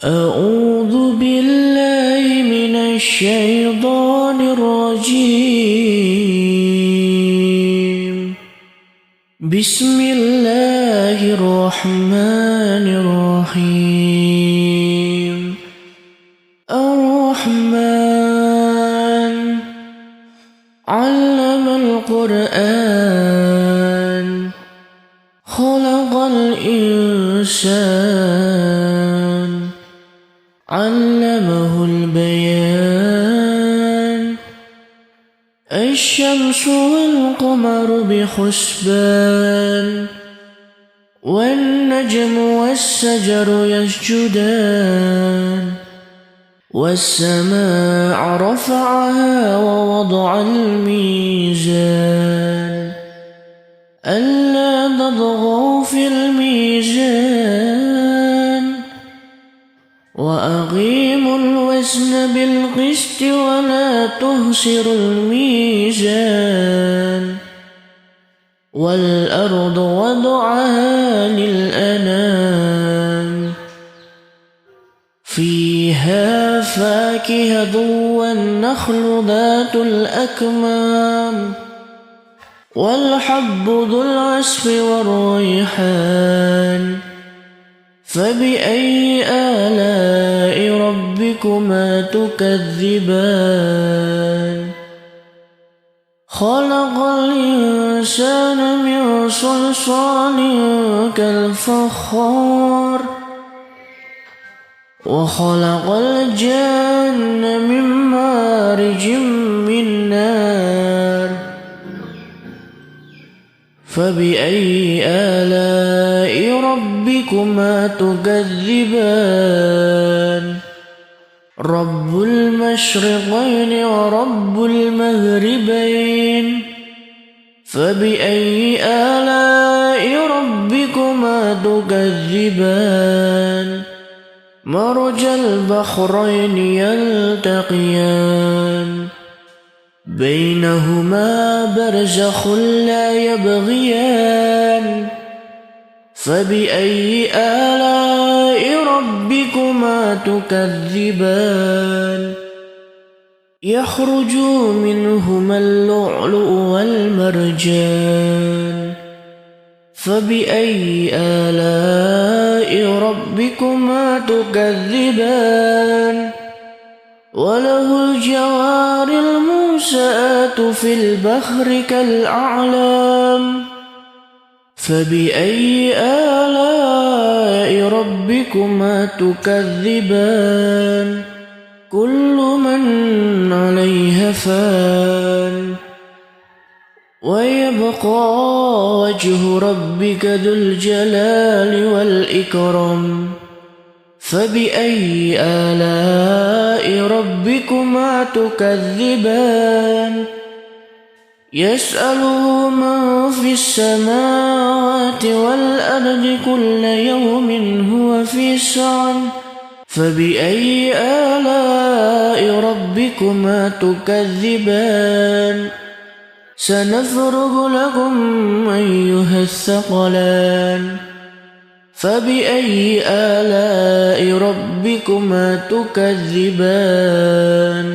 أعوذ بالله من الشيطان الرجيم. بسم الله الرحمن الرحيم. الرحمن علم القرآن خلق الإنسان علمه البيان. الشمس والقمر بحسبان والنجم والشجر يسجدان. والسماء رفعها ووضع الميزان ألا تطغوا في الميزان وأقيموا الوزن بالقسط ولا تخسروا الميزان. والأرض وضعها للأنام فيها فاكهة والنخل ذات الأكمام والحب ذو العصف والريحان. فبأي آلاء ربكما تكذبان؟ خلق الإنسان من صلصال كالفخار وخلق الجن من مارج من نار. فبأي آلاء ربكما تكذبان؟ رب المشرقين ورب المغربين. فبأي آلاء ربكما تكذبان؟ مرج البحرين يلتقيان بينهما برزخ لا يبغيان. فبأي آلاء ربكما تكذبان؟ يخرج منهما اللؤلؤ والمرجان. فبأي آلاء ربكما تكذبان؟ وله الجوار المنشآت في البحر كالأعلام. فبأي آلاء ربكما تكذبان؟ كل من عليها فان ويبقى وجه ربك ذو الجلال والإكرام. فبأي آلاء ربكما تكذبان؟ يسأله من في السماوات والأرض كل يوم هو في شأن. فبأي آلاء ربكما تكذبان؟ سنفرغ لكم أيها الثقلان. فبأي آلاء ربكما تكذبان؟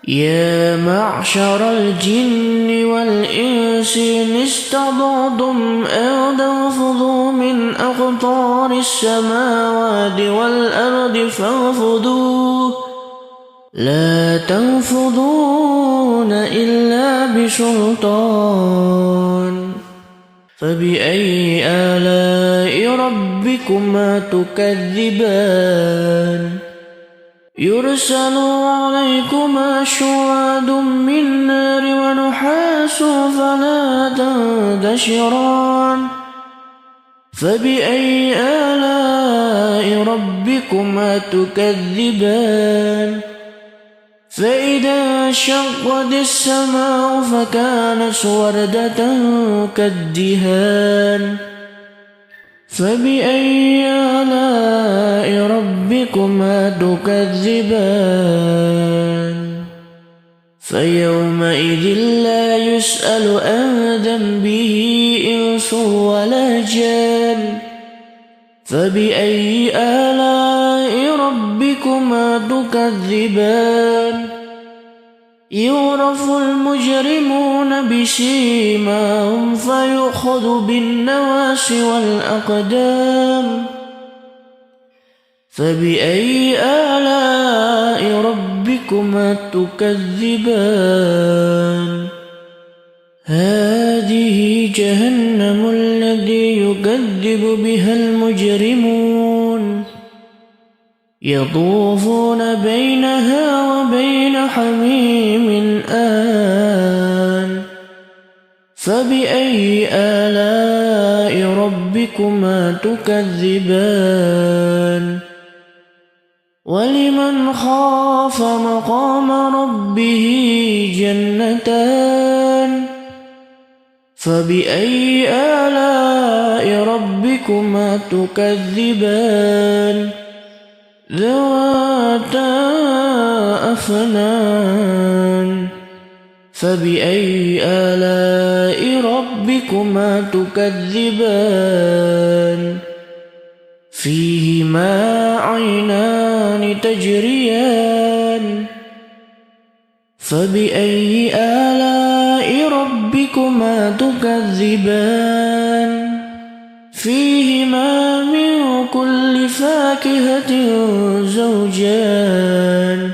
يا معشر الجن والإنس إن استطعتم أن تنفذوا من أقطار السماوات والأرض فانفذوا لا تنفذون إلا بسلطان. فبأي آلاء ربكما تكذبان؟ يرسل عليكما شواظ من نار ونحاس فلا تنتشران. فبأي آلاء ربكما تكذبان؟ فإذا انشقت السماء فكانت وردة كالدهان. فبأي آلاء ربكما تكذبان؟ فيومئذ لا يسأل عن ذنبه إنس ولا جان. فبأي آلاء ربكما تكذبان يعرف المجرمون بسيماهم فيؤخذ بالنواصي والأقدام فبأي آلاء ربكما تكذبان هذه جهنم التي يكذب بها المجرمون يطوفون بينها وبين حميم آن فبأي آلاء ربكما تكذبان ولمن خاف مقام ربه جنتان فبأي آلاء ربكما تكذبان ذواتا أفنان فبأي آلاء ربكما تكذبان فيهما عينان تجريان فبأي آلاء ربكما تكذبان فيهما من كل فاكهة زوجان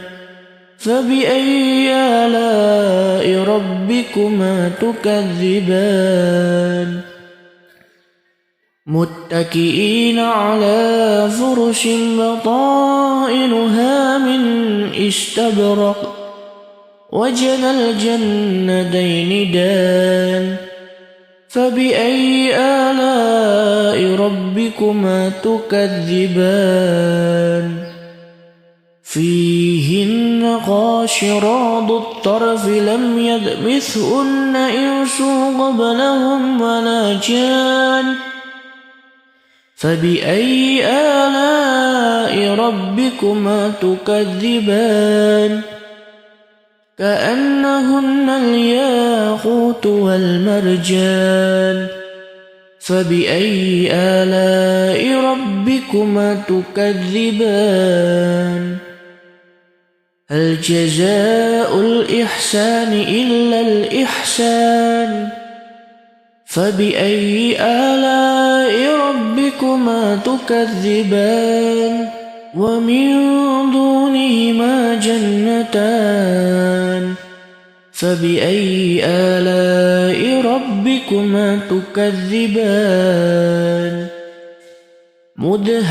فبأي آلاء ربكما تكذبان متكئين على فرش بطائنها من استبرق وجنى الجنتين دان فبأي آلاء ربكما تكذبان فيهن قاشرات الطرف لم يدمثهن إنس قبلهم ولا جان فبأي آلاء ربكما تكذبان كأنهن الياقوت والمرجان فبأي آلاء ربكما تكذبان هل جزاء الإحسان إلا الإحسان فبأي آلاء ربكما تكذبان ومن دونهما جنتان فبأي آلاء ربكما تكذبان مدهامتان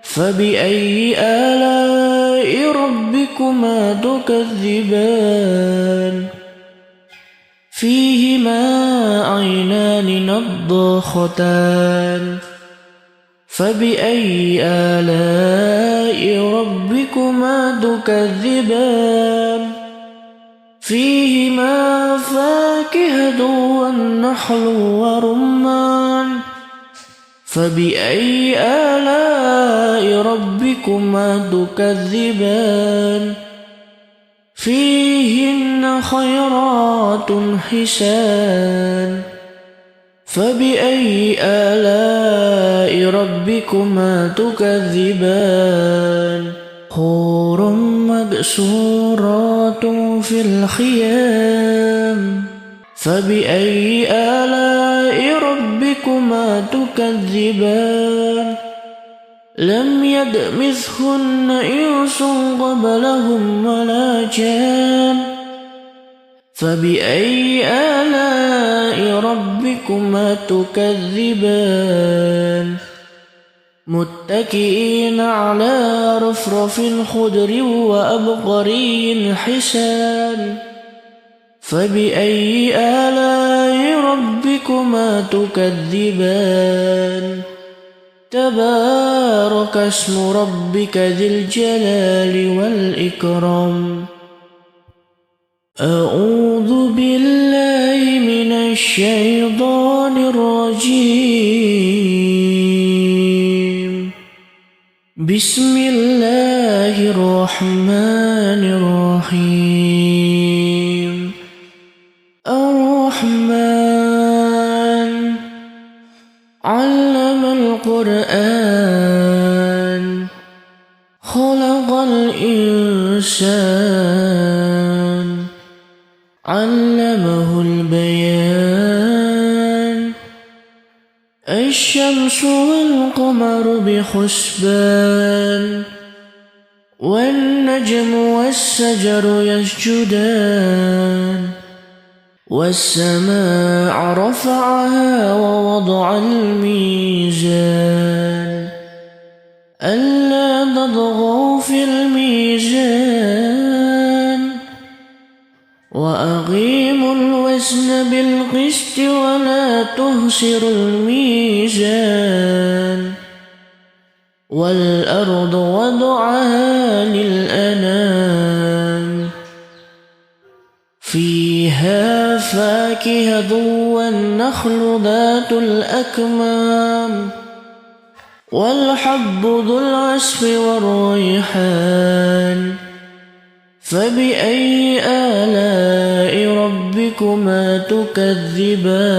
فبأي آلاء ربكما تكذبان فيهما عينان نضاختان فبأي آلاء ربكما تكذبان فيهما فاكهة والنخل ورمان فبأي آلاء ربكما تكذبان فيهن خيرات حسان فبأي آلاء ربكما تكذبان حور مقصورات في الخيام فبأي آلاء ربكما تكذبان لم يدمثهن إنس قبلهم ولا جان فبأي آلاء ربكما تكذبان متكئين على رفرف خضر وأبقري حسان فبأي آلاء ربكما تكذبان تبارك اسم ربك ذي الجلال والإكرام أعوذ بالله من الشيطان الرجيم بسم الله الرحمن الرحيم الرحمن القرآن خلق الإنسان علمه البيان الشمس والقمر بحسبان والنجم والشجر يسجدان والسماء رفعها ووضع الميزان ألا تطغوا في الميزان وأقيموا الوزن بالقسط ولا تخسروا الميزان والأرض وضعها للأنام فيها فاكهة والنخل ذات الأكمام والحب ذو العصف والريحان فبأي آلاء ربكما تكذبان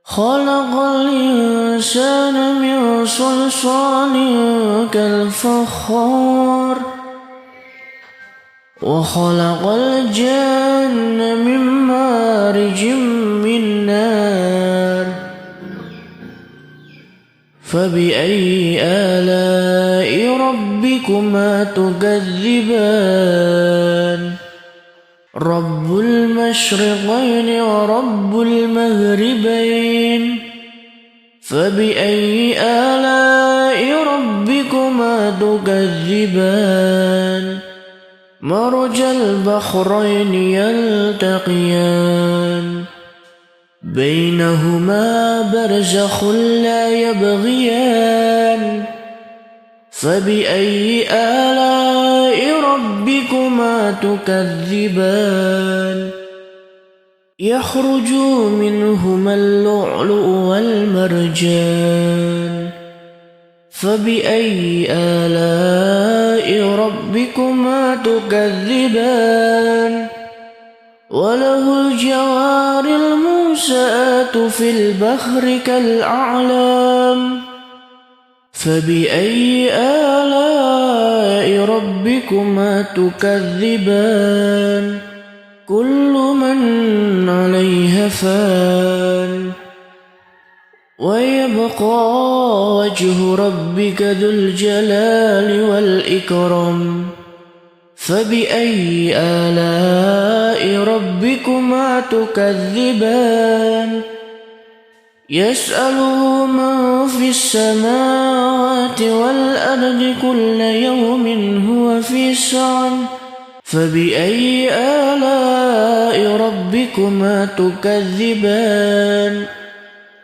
خلق الإنسان من صلصال كالفخار وخلق الجن من مارج من نار فبأي آلاء ربكما تكذبان رب المشرقين ورب المغربين فبأي آلاء ربكما تكذبان مرج البحرين يلتقيان بينهما برزخ لا يبغيان فبأي آلاء ربكما تكذبان يخرج منهما اللؤلؤ والمرجان فبأي آلاء ربكما تكذبان وله الجوار المنشآت في البحر كالأعلام فبأي آلاء ربكما تكذبان كل من عليها فان ويبقى وجه ربك ذو الجلال والإكرام فبأي آلاء ربكما تكذبان يسأله من في السماوات والأرض كل يوم هو في شأن فبأي آلاء ربكما تكذبان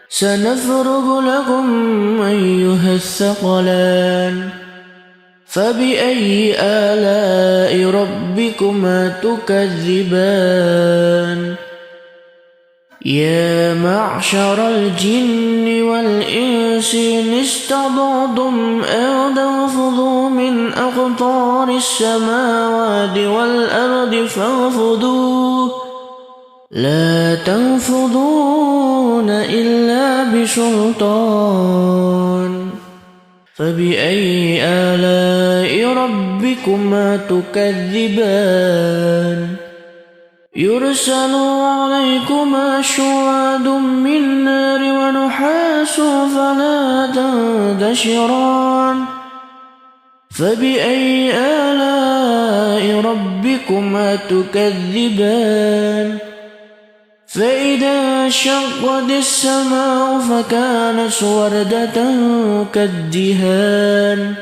سنفرغ لكم أيها الثقلان فبأي آلاء ربكما تكذبان يا معشر الجن والإنس إن استطعتم أن تنفذوا من أقطار السماوات والأرض فانفذوا لا تنفذون إلا بسلطان فبأي آلاء ربكما تكذبان يرسل عليكما شواظ من نار ونحاس فلا تنتشران فبأي آلاء ربكما تكذبان فإذا انشقت السماء فكانت وردة كالدهان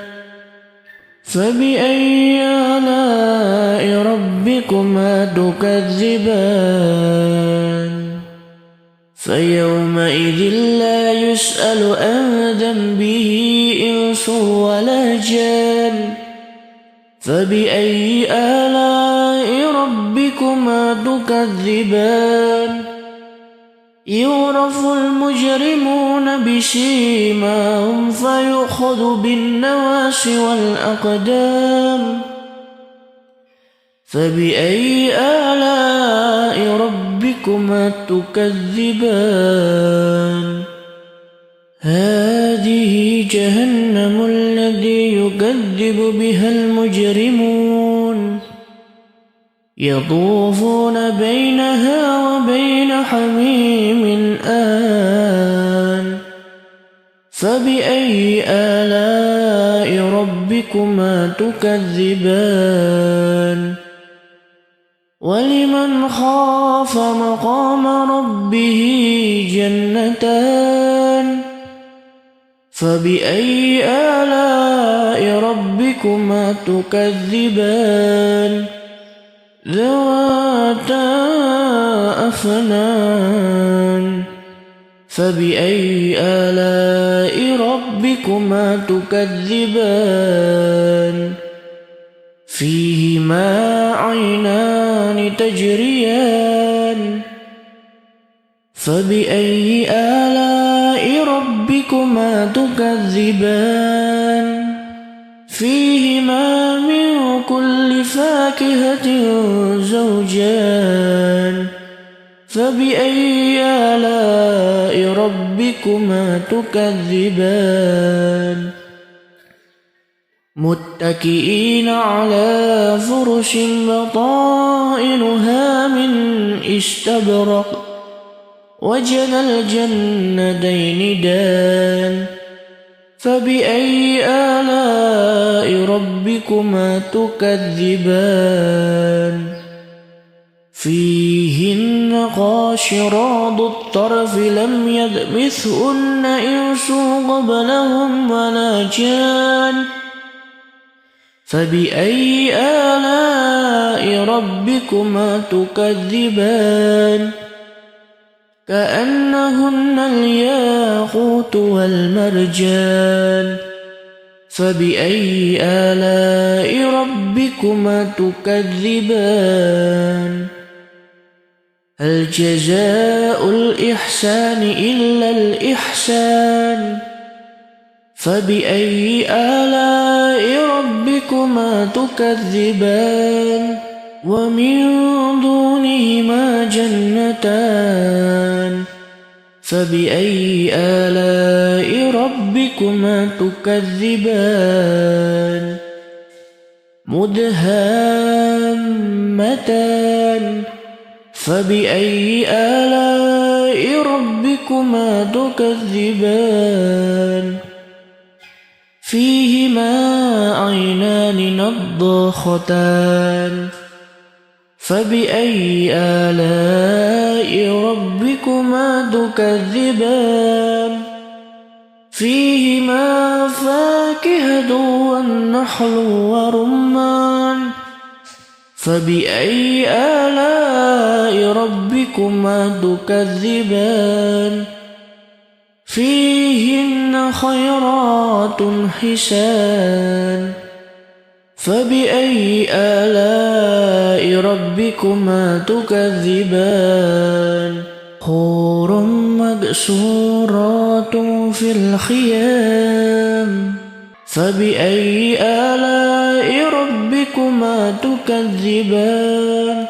فبأي آلاء ربكما تكذبان فيومئذ لا يسأل عن ذنبه إنس ولا جان فبأي آلاء ربكما تكذبان يعرف المجرمون بسيماهم فيؤخذ بالنواصي والأقدام فبأي آلاء ربكما تكذبان هذه جهنم التي يكذب بها المجرمون يطوفون بينها وبين حميم آن فبأي آلاء ربكما تكذبان ولمن خاف مقام ربه جنتان فبأي آلاء ربكما تكذبان ذواتا أفنان فبأي آلاء ربكما تكذبان فيهما عينان تجريان فبأي آلاء ربكما تكذبان فيهما من كل فاكهة زوجان فبأي آلاء ربكما تكذبان متكئين على فرش بطائنها من استبرق وجنى الجنتين دان فبأي آلاء ربكما تكذبان فيهن قاشرات الطرف لم يدمثهن إنس قبلهم ولا جان فبأي آلاء ربكما تكذبان كأنهن الياقوت والمرجان فبأي آلاء ربكما تكذبان هل جزاء الإحسان إلا الإحسان فبأي آلاء ربكما تكذبان ومن دونهما جنتان فبأي آلاء ربكما تكذبان مدهامتان فبأي آلاء ربكما تكذبان فيهما عينان نضاختان فبأي آلاء ربكما تكذبان فيهما فاكهة والنخل ورمان فبأي آلاء ربكما تكذبان فيهن خيرات حسان فبأي آلاء ربكما تكذبان حور مقصورات في الخيام فبأي آلاء ربكما تكذبان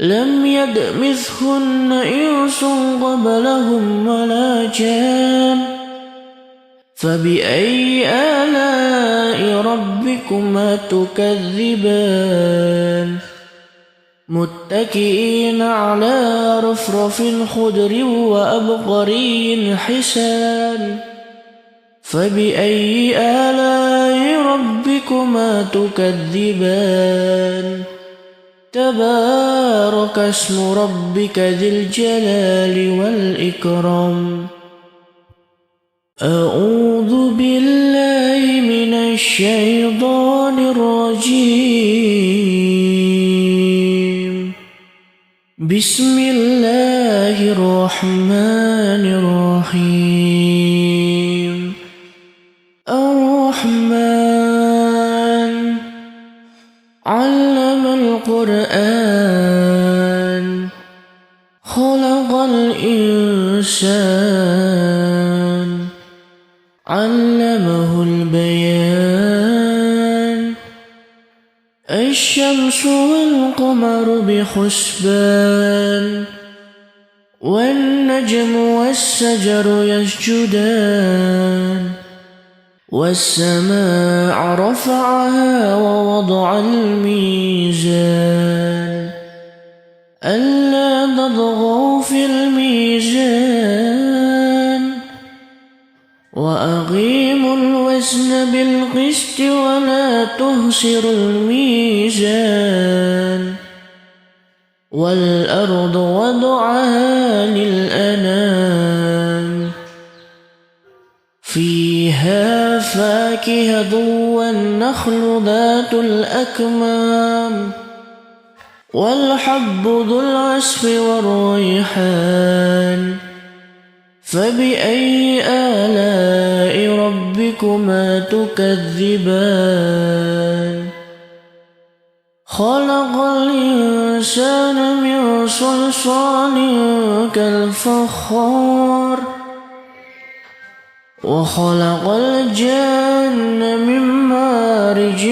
لم يدمثهن إنس قبلهم ولا جان فبأي آلاء ربكما تكذبان متكئين على رفرف خضر وأبقري حسان فبأي آلاء ربكما تكذبان تبارك اسم ربك ذي الجلال والإكرام أعوذ بالله من الشيطان الرجيم بسم الله الرحمن الرحيم الرحمن علم القرآن خلق الإنسان علمه البيان الشمس والقمر بحسبان والنجم والشجر يسجدان والسماء رفعها ووضع الميزان ألا تطغوا في الميزان وأقيموا الوزن بالقسط ولا تخسروا الميزان والأرض وضعها للأنام فيها فاكهة والنخل ذات الأكمام والحب ذو العصف والريحان فبأي آلاء ربكما تكذبان خلق الإنسان من صلصال كالفخار وخلق الجن من مارج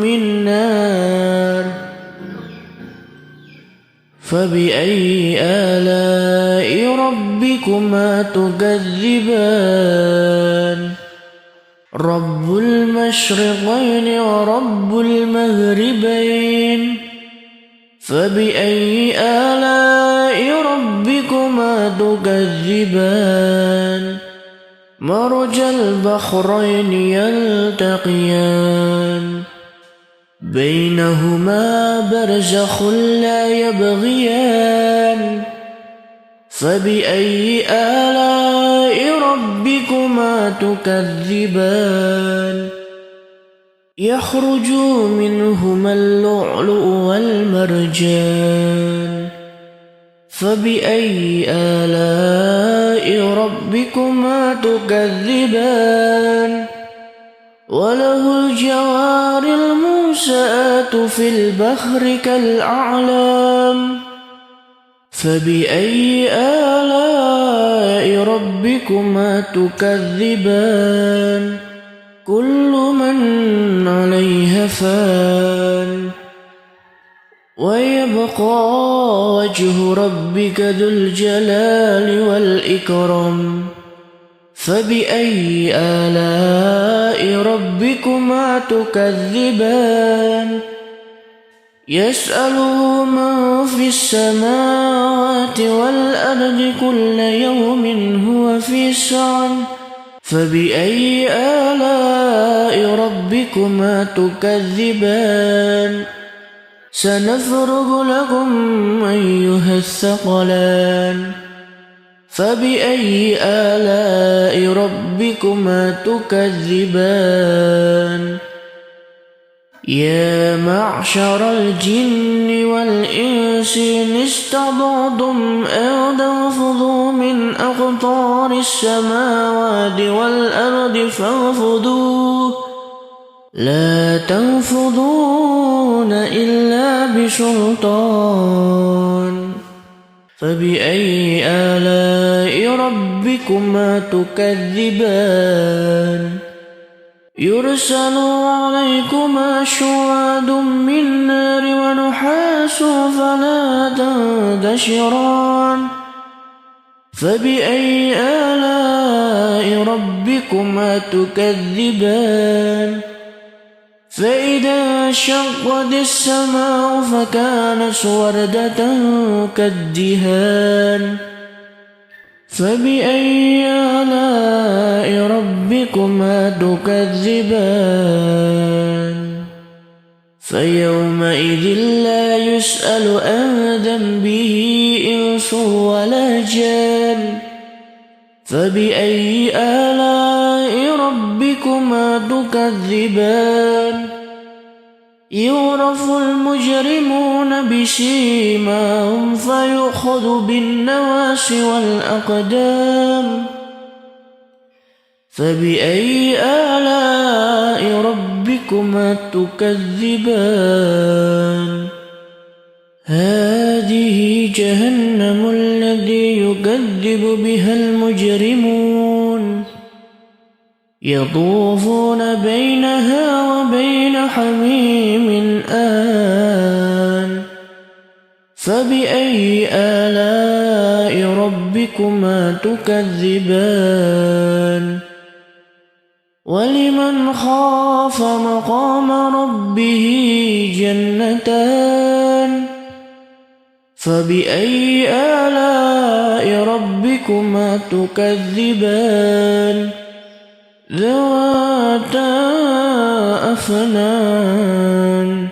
من نار فبأي آلاء ربكما تكذبان رب المشرقين ورب المغربين فبأي آلاء ربكما تكذبان مرج البحرين يلتقيان بينهما برزخ لا يبغيان فبأي آلاء ربكما تكذبان يخرج منهما اللؤلؤ والمرجان فبأي آلاء ربكما تكذبان وله الجوار المنشآت في البحر كالأعلام فبأي آلاء ربكما تكذبان كل من عليها فان ويبقى وجه ربك ذو الجلال والإكرام فبأي آلاء ربكما تكذبان يسأله من في السماوات والأرض كل يوم هو في شأن فبأي آلاء ربكما تكذبان سنفرغ لكم أيها الثقلان فبأي آلاء ربكما تكذبان يا معشر الجن والإنس إن استطعتم أن تنفذوا من أقطار السماوات والأرض فانفذوا لا تنفذون إلا بسلطان فبأي آلاء ربكما تكذبان يرسل عليكما شواظ من نار ونحاس فلا تنتشران فبأي آلاء ربكما تكذبان فإذا انشقت السماء فكانت وردة كالدهان فبأي آلاء ربكما تكذبان فيومئذ لا يسأل عن ذنبه إنس ولا جان فبأي آلاء ربكما تكذبان يعرف المجرمون بسيماهم فيؤخذ بالنواصي والأقدام فبأي آلاء ربكما تكذبان هذه جهنم التي يكذب بها المجرمون يطوفون بينها وبين حميم آن فبأي آلاء ربكما ربكما تكذبان ولمن خاف مقام ربه جنتان فبأي آلاء ربكما تكذبان ذواتا أفنان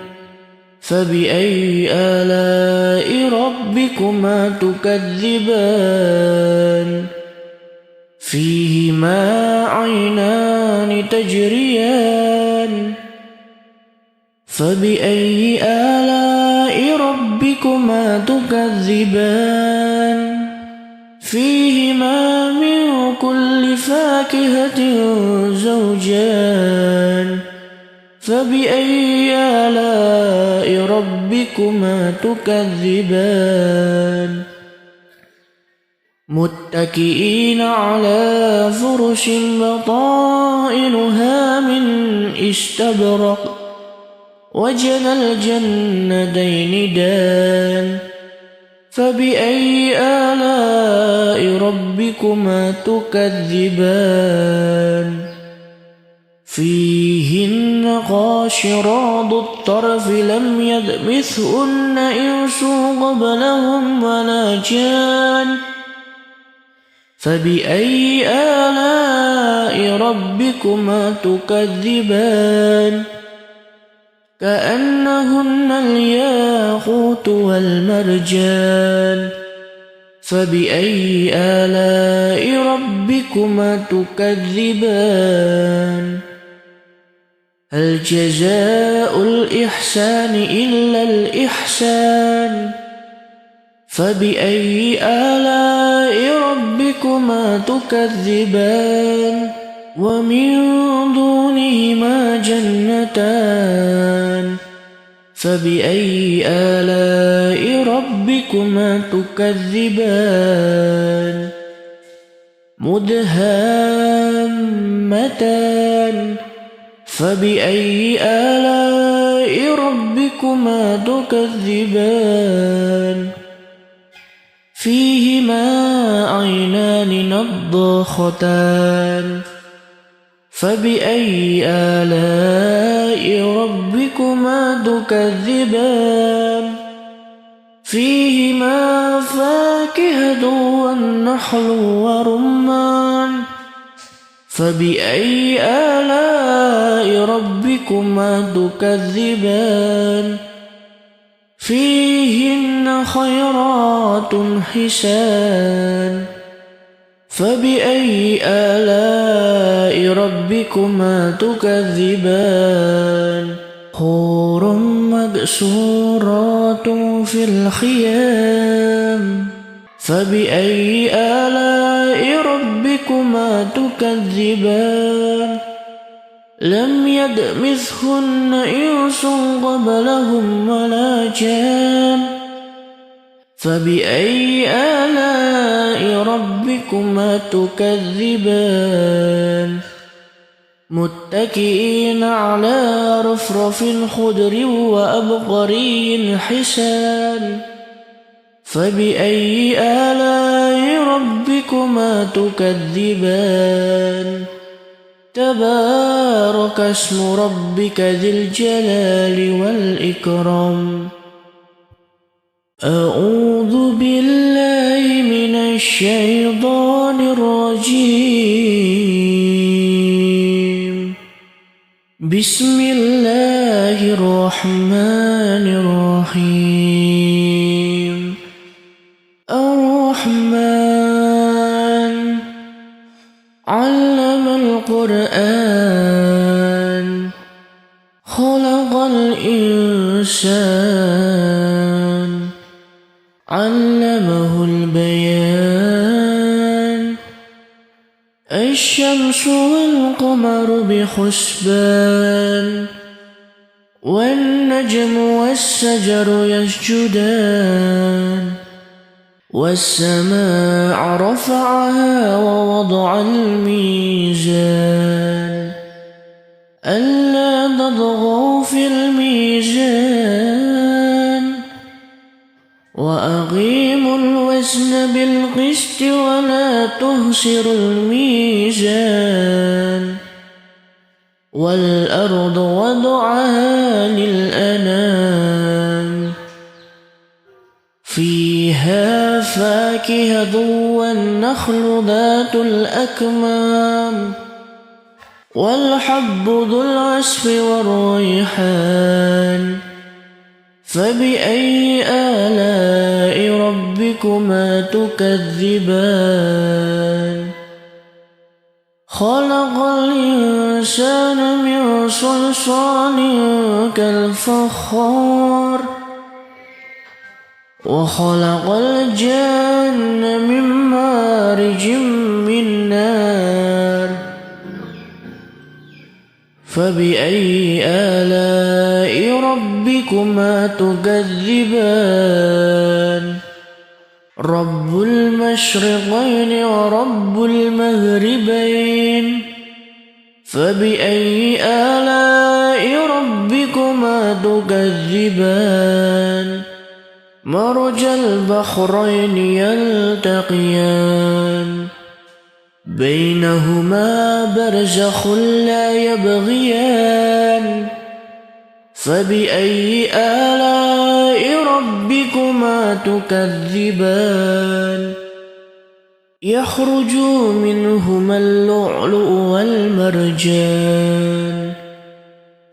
فبأي آلاء ربكما تكذبان فيهما عينان تجريان فبأي آلاء ربكما تكذبان فيهما من كل فاكهة زوجان فبأي آلاء ربكما تكذبان متكئين على فرش بطائنها من استبرق وجنى الجنتين دان فبأي آلاء ربكما تكذبان فيهن قاشرات الطرف لم يدمثهن إنس قبلهم ولا جان فبأي آلاء ربكما تكذبان كأنهن الياقوت والمرجان فبأي آلاء ربكما تكذبان هل جزاء الإحسان إلا الإحسان فبأي آلاء ربكما تكذبان ومن دونهما جنتان فبأي آلاء ربكما تكذبان مدهامتان فبأي آلاء ربكما تكذبان فيهما عينان نضاختان فبأي آلاء ربكما تكذبان فيهما فاكهة والنخل ورمان فبأي آلاء ربكما تكذبان فيهن خيرات حسان فبأي آلاء ربكما تكذبان حور مقصورات في الخيام فبأي آلاء ربكما تكذبان لم يدمثهن إنس قبلهم ولا جان فبأي آلاء ربكما تكذبان متكئين على رفرف خضر وأبقري حسان فبأي آلاء ربكما تكذبان تبارك اسم ربك ذي الجلال والإكرام أعوذ بالله من الشيطان الرجيم بسم الله الرحمن الرحيم الرحمن علم القرآن خلق الإنسان علمه البيان الشمس والقمر بحسبان والنجم والشجر يسجدان والسماء رفعها ووضع الميزان ألا تطغوا في الميزان وأقيموا الوزن وزن بالقسط ولا تخسروا الميزان والأرض وضعها للأنام فيها فاكهة والنخل ذات الأكمام والحب ذو العصف والريحان فبأي آلاء ربكما تكذبان خلق الإنسان من صلصال كالفخار وخلق الجن من مارج من نار فبأي آلاء ربكما تكذبان رب المشرقين ورب المغربين فبأي آلاء ربكما تكذبان مرج البحرين يلتقيان بينهما برزخ لا يبغيان فبأي آلاء ربكما تكذبان يخرج منهما اللؤلؤ والمرجان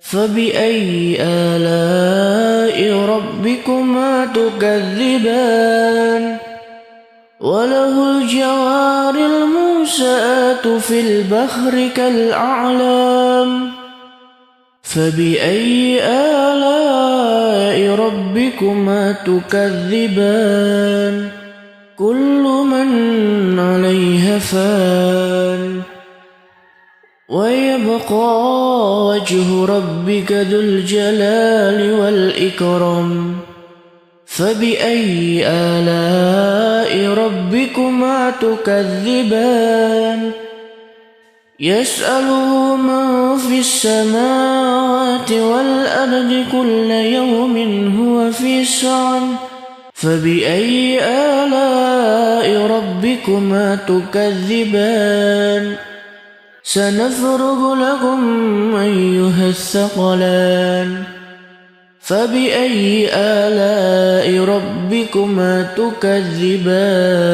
فبأي آلاء ربكما تكذبان وله الجوار المنشآت في البحر كالأعلام فبأي آلاء ربكما تكذبان كل من عليها فان ويبقى وجه ربك ذو الجلال والإكرام فبأي آلاء ربكما تكذبان يسأله من في السماوات والأرض كل يوم هو في شأن فبأي آلاء ربكما تكذبان سنفرغ لكم أيها الثقلان فبأي آلاء ربكما تكذبان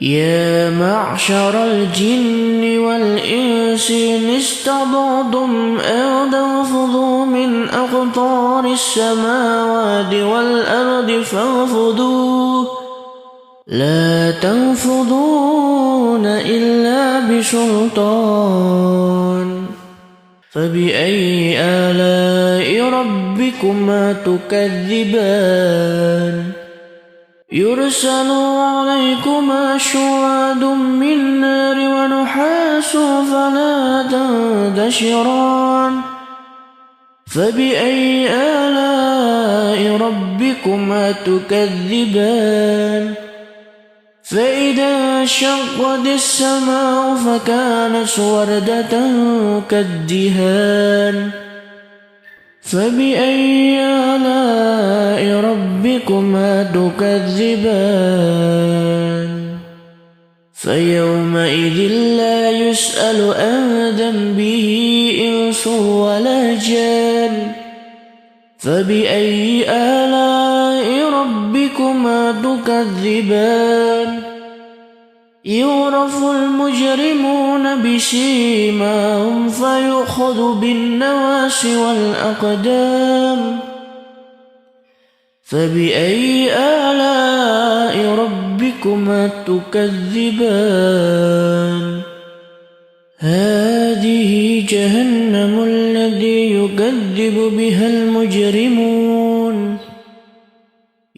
يا معشر الجن والإنس إن استطعتم أن تنفذوا من أقطار السماوات والأرض فانفذوا لا تنفذون إلا بسلطان فبأي آلاء ربكما تكذبان يرسل عليكما شواظ من نار ونحاس فلا تنتشران فبأي آلاء ربكما تكذبان فإذا انشقت السماء فكانت وردة كالدهان فبأي آلاء ربكما تكذبان فيومئذ لا يسأل عن ذنبه إنس ولا جان فبأي آلاء ربكما تكذبان يعرف المجرمون بسيماهم فيؤخذ بالنواصي والأقدام فبأي آلاء ربكما تكذبان هذه جهنم التي يكذب بها المجرمون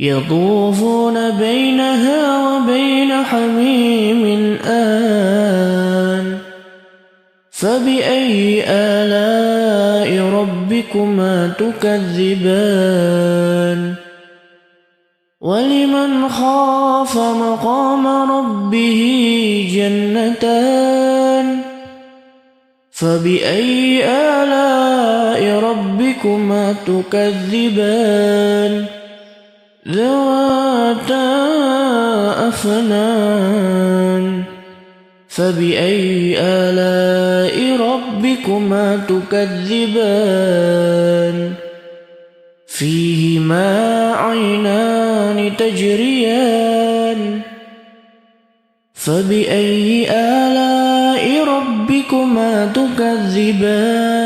يطوفون بينها وبين حميم آن فبأي آلاء ربكما تكذبان ولمن خاف مقام ربه جنتان فبأي آلاء ربكما تكذبان ذواتا أفنان فبأي آلاء ربكما تكذبان فيهما عينان تجريان فبأي آلاء ربكما تكذبان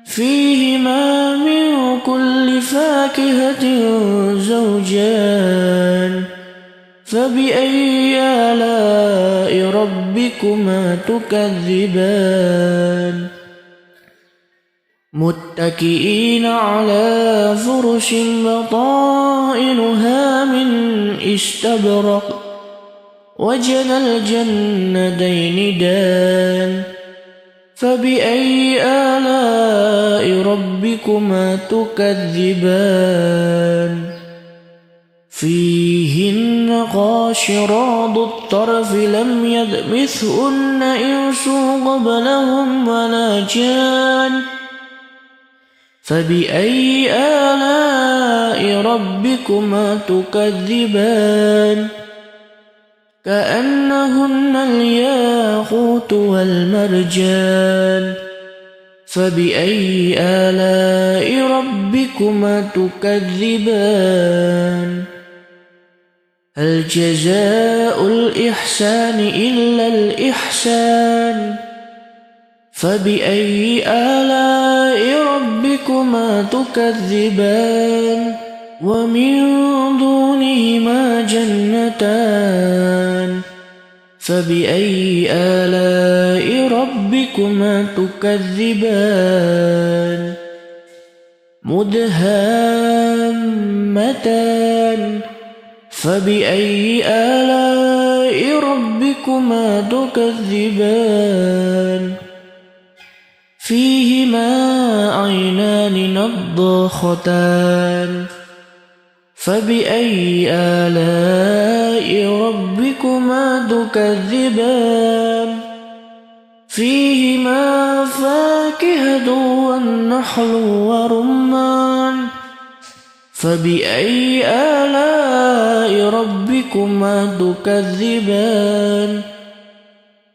فيهما من كل فاكهة زوجان فبأي آلاء ربكما تكذبان متكئين على فرش بطائنها من استبرق وجنى الجنتين دان فبأي آلاء ربكما تكذبان فيهن قاشرات الطرف لم يدمثهن إنس قبلهم ولا جان فبأي آلاء ربكما تكذبان كأنهن الياقوت والمرجان فبأي آلاء ربكما تكذبان هل جزاء الإحسان إلا الإحسان فبأي آلاء ربكما تكذبان ومن دونهما جنتان فبأي آلاء ربكما تكذبان مدهامتان فبأي آلاء ربكما تكذبان فيهما عينان نضاختان فبأي آلاء ربكما تكذبان فيهما فاكهة والنخل ورمان فبأي آلاء ربكما تكذبان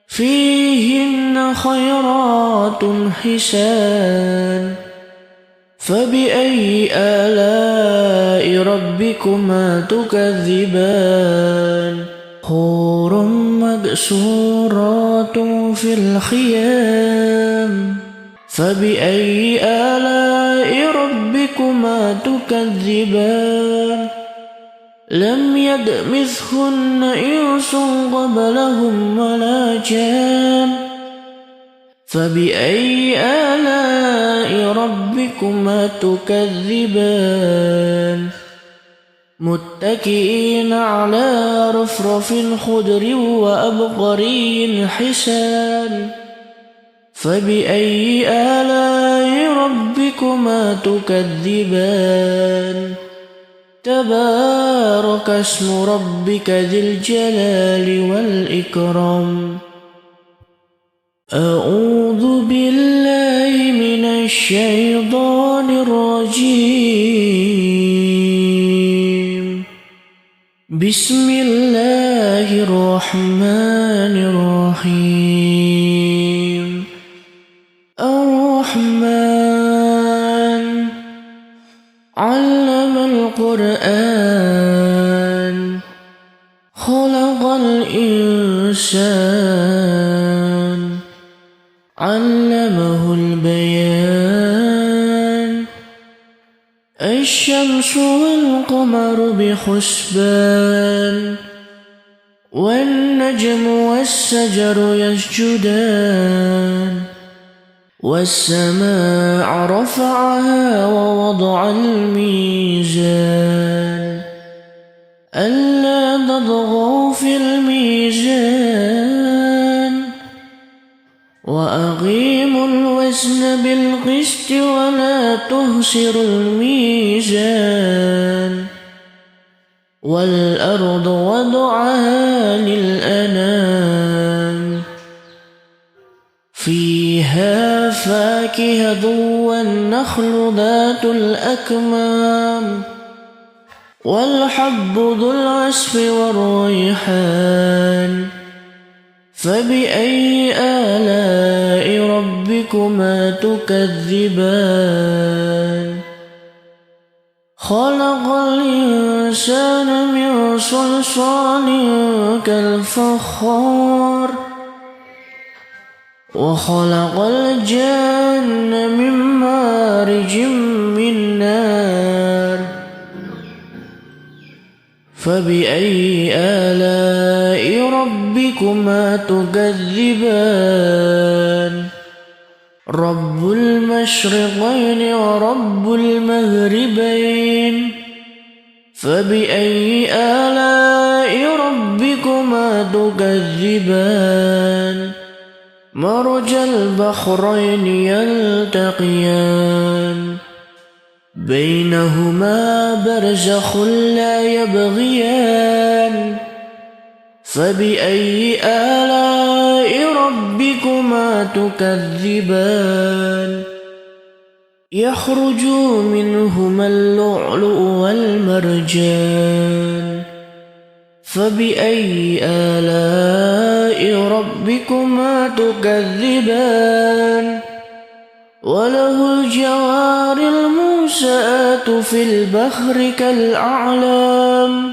فيهن خيرات حسان فبأي آلاء ربكما تكذبان حور مقصورات في الخيام فبأي آلاء ربكما تكذبان لم يدمثهن إنس قبلهم ولا جان فبأي آلاء ربكما تكذبان متكئين على رفرف خضر وأبقري حسان فبأي آلاء ربكما تكذبان تبارك اسم ربك ذي الجلال والإكرام أعوذ بالله من الشيطان الرجيم بسم الله الرحمن الرحيم الرحمن علم القرآن خلق الإنسان علمه البيان الشمس والقمر بحسبان والنجم والشجر يسجدان والسماء رفعها ووضع الميزان ألا تطغوا في الميزان وأقيموا الوزن بالقسط ولا تخسروا الميزان والأرض وضعها للأنام فيها فاكهة والنخل ذات الأكمام والحب ذو العصف والريحان فبأي آلاء ربكما تكذبان خلق الإنسان من صلصال كالفخار وخلق الجن من مارج من نار فبأي آلاء ربكما تكذبان رب المشرقين ورب المغربين فبأي آلاء ربكما تكذبان مرج البحرين يلتقيان بينهما برزخ لا يبغيان فبأي آلاء ربكما تكذبان يخرج منهما اللؤلؤ والمرجان فبأي آلاء ربكما تكذبان وله الجوار المنشآت في البحر كالأعلام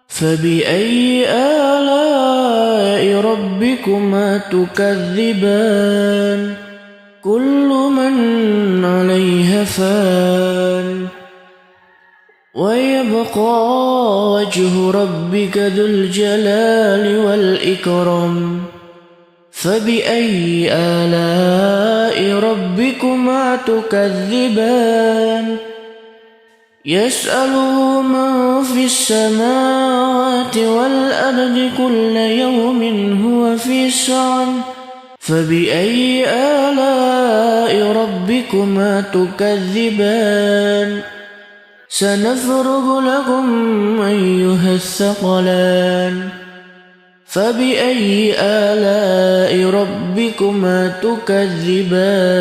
فبأي آلاء ربكما تكذبان كل من عليها فان ويبقى وجه ربك ذو الجلال والإكرام فبأي آلاء ربكما تكذبان يسأله من في السماوات والأرض كل يوم هو في شأن فبأي آلاء ربكما تكذبان سنفرغ لكم أيها الثقلان فبأي آلاء ربكما تكذبان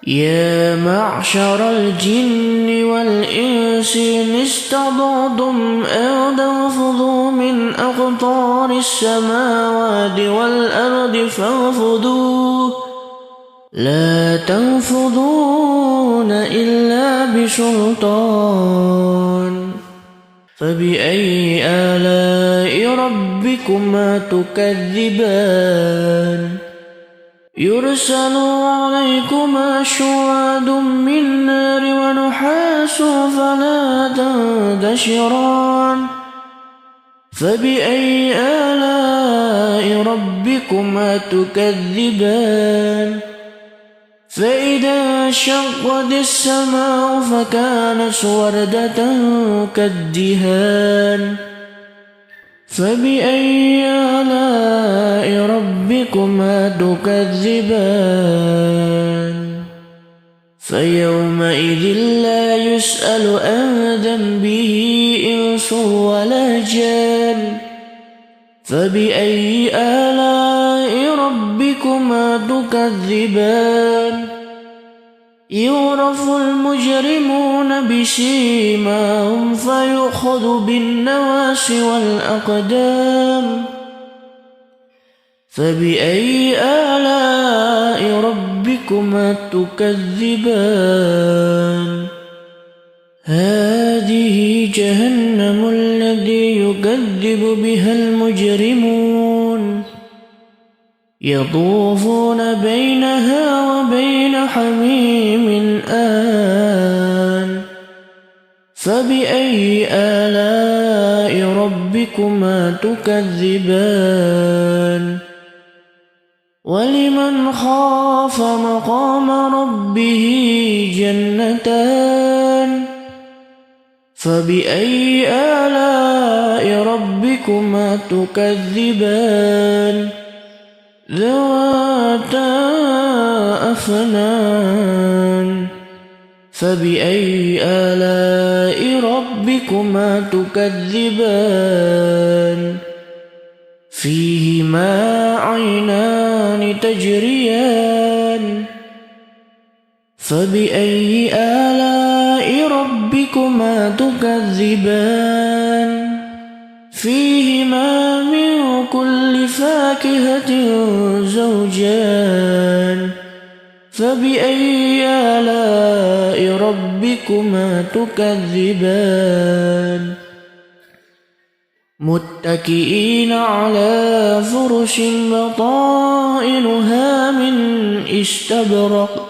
يا معشر الجن والإنس إن استطعتم أن تنفذوا من أقطار السماوات والأرض فانفذوا لا تنفذون إلا بسلطان فبأي آلاء ربكما تكذبان يرسل عليكما شواظ من نار ونحاس فلا تنتشران فبأي آلاء ربكما تكذبان فإذا انشقت السماء فكانت وردة كالدهان فبأي آلاء ربكما تكذبان فيومئذ لا يسأل عن ذنبه إنس ولا جان فبأي آلاء ربكما تكذبان يعرف المجرمون بسيماهم فيؤخذ بالنواصي والأقدام فبأي آلاء ربكما تكذبان هذه جهنم التي يكذب بها المجرمون يطوفون بينها وبين حميم آن فبأي آلاء ربكما تكذبان ولمن خاف مقام ربه جنتان فبأي آلاء ربكما تكذبان ذواتا أفنان فبأي آلاء ربكما تكذبان فيهما عينان تجريان فبأي آلاء ربكما تكذبان فيهما من كل فاكهة زوجان فبأي آلاء ربكما تكذبان متكئين على فرش بطائنها من استبرق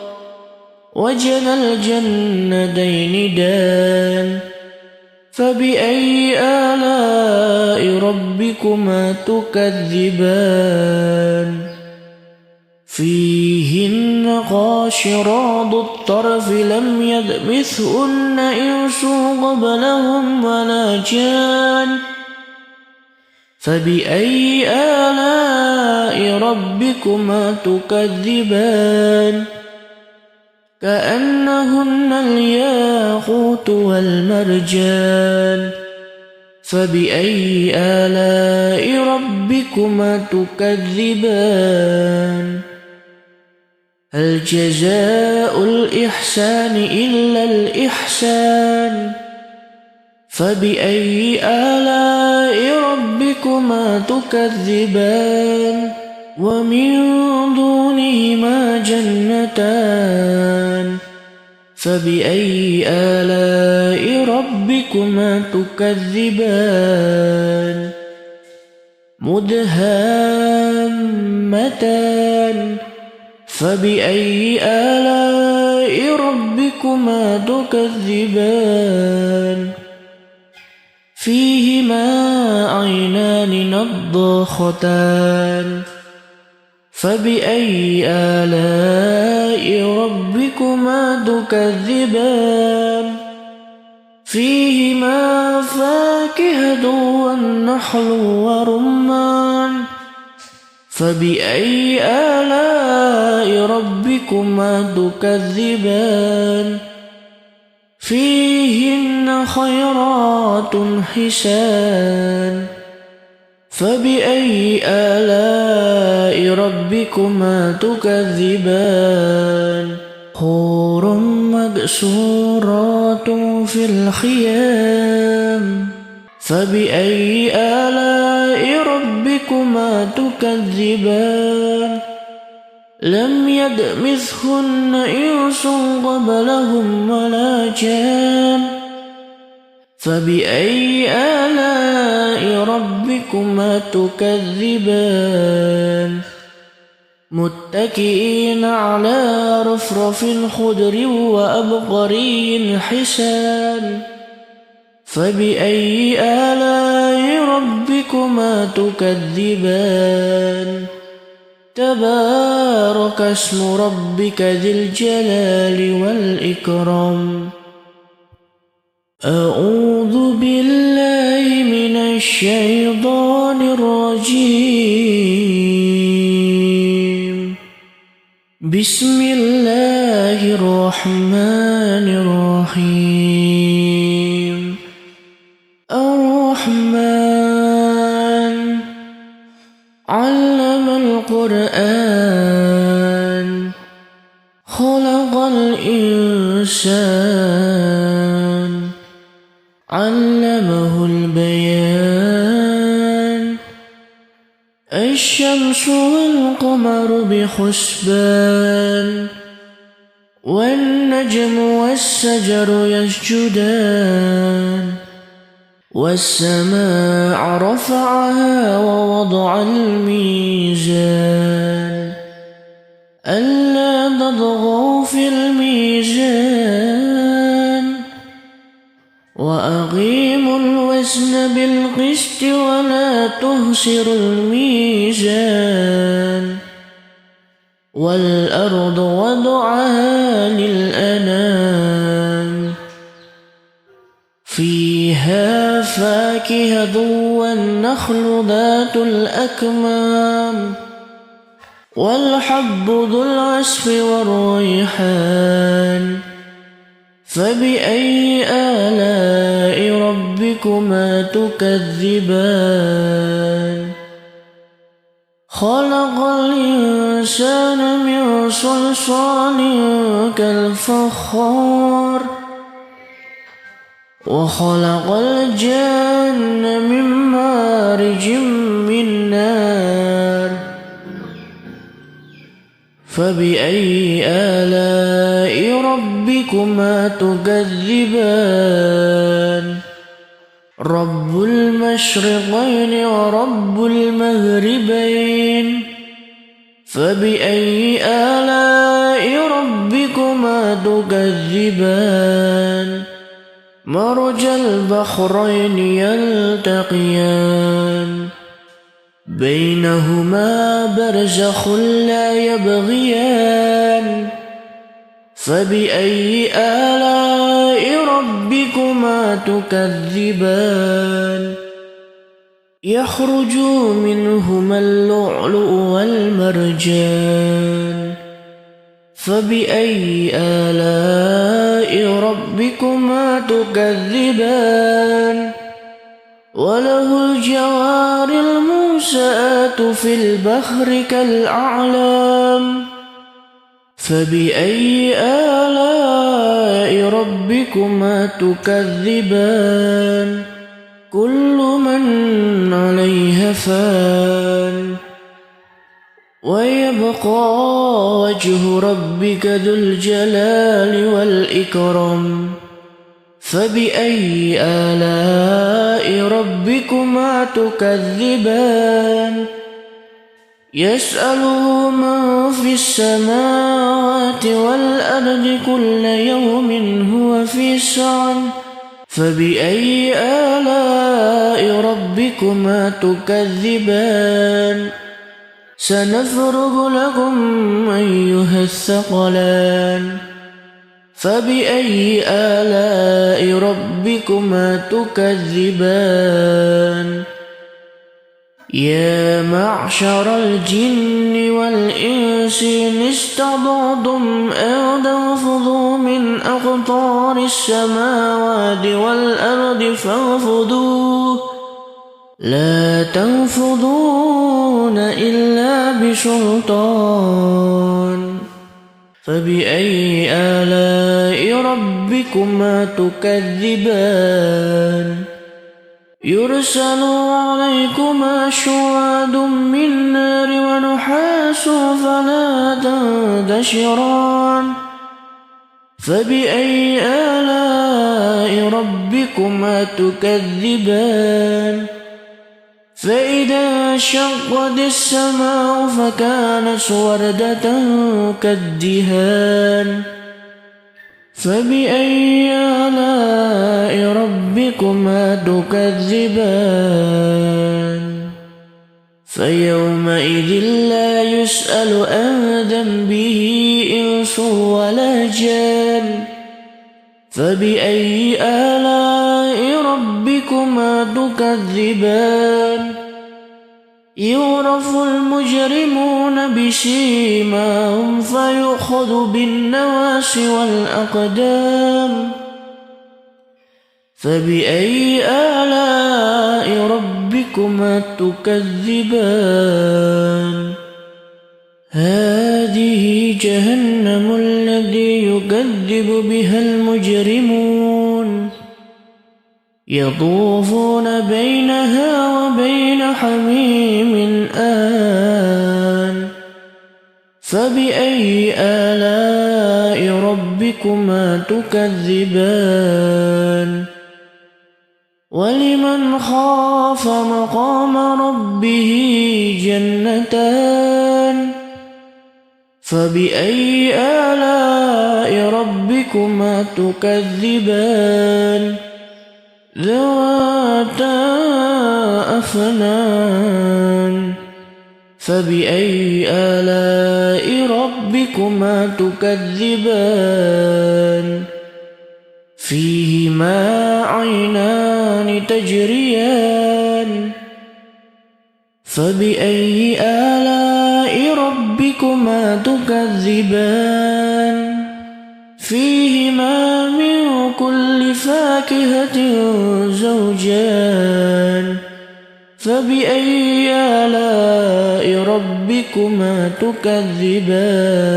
وجنى الجنتين دان فبأي آلاء ربكما تكذبان فيهن قاشرات الطرف لم يدمثهن إنس قبلهم ولا جان فبأي آلاء ربكما تكذبان كأنهن الياقوت والمرجان فبأي آلاء ربكما تكذبان هل جزاء الإحسان إلا الإحسان فبأي آلاء ربكما تكذبان ومن دونهما جنتان فبأي آلاء ربكما تكذبان مدهامتان فبأي آلاء ربكما تكذبان فيهما عينان نضاختان فبأي آلاء ربكما تكذبان فيهما فاكهة والنخل ورمان فبأي آلاء ربكما تكذبان فيهن خيرات حسان فبأي آلاء ربكما تكذبان حور مقصورات في الخيام فبأي آلاء ربكما تكذبان لم يدمثهن إنس قبلهم ولا جان فبأي آلاء ربكما تكذبان متكئين على رفرف خضر وأبقري حسان فبأي آلاء ربكما تكذبان تبارك اسم ربك ذي الجلال والإكرام أعوذ بالله من الشيطان الرجيم بسم الله الرحمن الرحيم الرحمن علم القرآن خلق الإنسان علمه البيان الشمس والقمر بحسبان والنجم والشجر يسجدان والسماء رفعها ووضع الميزان ألا تطغوا في الميزان وأقيموا الوزن بالقسط ولا تخسروا الميزان والأرض وضعها للأنام فيها فاكهة والنخل ذات الأكمام والحب ذو العصف والريحان فبأي آلاء ربكما تكذبان خلق الإنسان من صلصال كالفخار وخلق الجن من مارج من نار فبأي آلاء ربكما تكذبان رب المشرقين ورب المغربين فبأي آلاء ربكما تكذبان مرج البحرين يلتقيان بينهما برزخ لا يبغيان فبأي آلاء ربكما تكذبان يخرج منهما اللؤلؤ والمرجان فبأي آلاء ربكما تكذبان وله الجوار المنشآت في البحر كالأعلام فبأي آلاء ربكما تكذبان كل من عليها فان ويبقى وجه ربك ذو الجلال والإكرام فبأي آلاء ربكما تكذبان يسأله من في السماوات والأرض كل يوم هو في شأن فبأي آلاء ربكما تكذبان سنفرغ لكم أيها الثقلان فبأي آلاء ربكما تكذبان يا معشر الجن والإنس إن استطعتم أن تنفذوا من أقطار السماوات والأرض فانفذوا لا تنفذون إلا بسلطان فبأي آلاء ربكما تكذبان يرسل عليكما شواظ من نار ونحاس فلا تنتشران فبأي آلاء ربكما تكذبان فإذا انشقت السماء فكانت وردة كالدهان فبأي آلاء ربكما تكذبان فيومئذ لا يسأل عن ذنبه إنس ولا جان فبأي آلاء ربكما تكذبان يعرف المجرمون بسيماهم فيؤخذ بالنواصي والأقدام فبأي آلاء ربكما تكذبان هذه جهنم التي يكذب بها المجرمون يطوفون بينها وبين حميم آن فبأي آلاء ربكما تكذبان ولمن خاف مقام ربه جنتان فبأي آلاء ربكما تكذبان ذواتا أفنان فبأي آلاء ربكما تكذبان فيهما عينان تجريان فبأي آلاء ربكما تكذبان فيهما من كل فاكهة زوجان فبأي آلاء ربكما تكذبان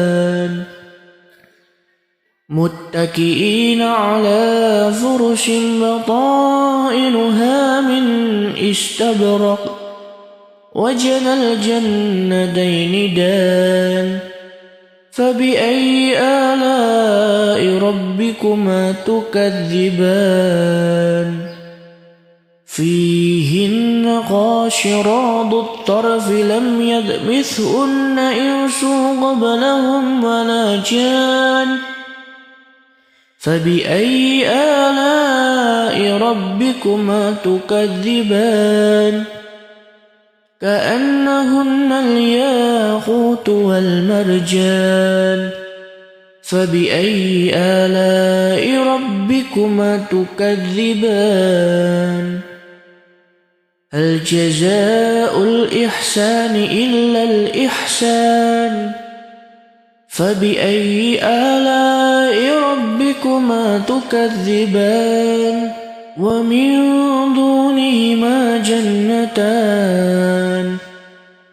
متكئين على فرش بطائنها من استبرق وجنى الجنتين دان فبأي آلاء ربكما تكذبان فيهن قاشرات الطرف لم يطمثهن إنس قبلهم ولا جان فبأي آلاء ربكما تكذبان كأنهن الياقوت والمرجان فبأي آلاء ربكما تكذبان هل جزاء الإحسان إلا الإحسان فبأي آلاء ربكما تكذبان ومن دونهما جنتان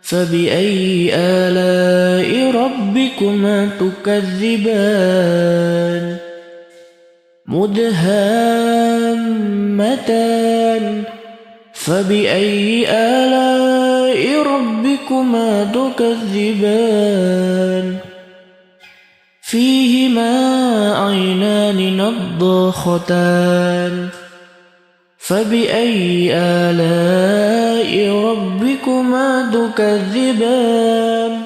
فبأي آلاء ربكما تكذبان مدهامتان فبأي آلاء ربكما تكذبان فيهما عينان نضاختان فبأي آلاء ربكما تكذبان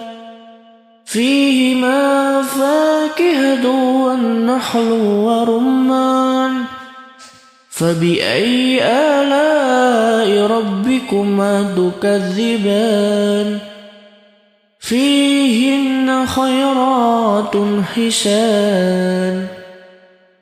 فيهما فاكهة والنخل ورمان فبأي آلاء ربكما تكذبان فيهن خيرات حسان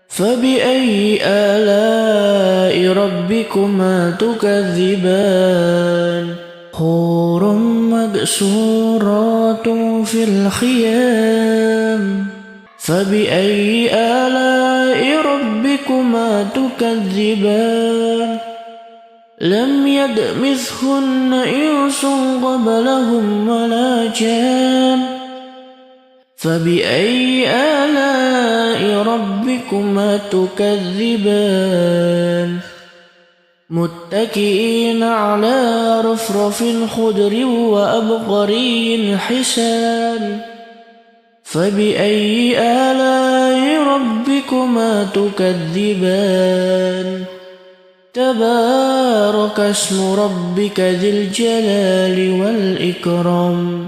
فبأي آلاء ربكما تكذبان حور مقصورات في الخيام فبأي آلاء ربكما تكذبان لم يطمثهن إنس قبلهم ولا جان فبأي آلاء ربكما تكذبان متكئين على رفرف خضر وأبقري حسان فبأي آلاء ربكما تكذبان تبارك اسم ربك ذي الجلال والإكرام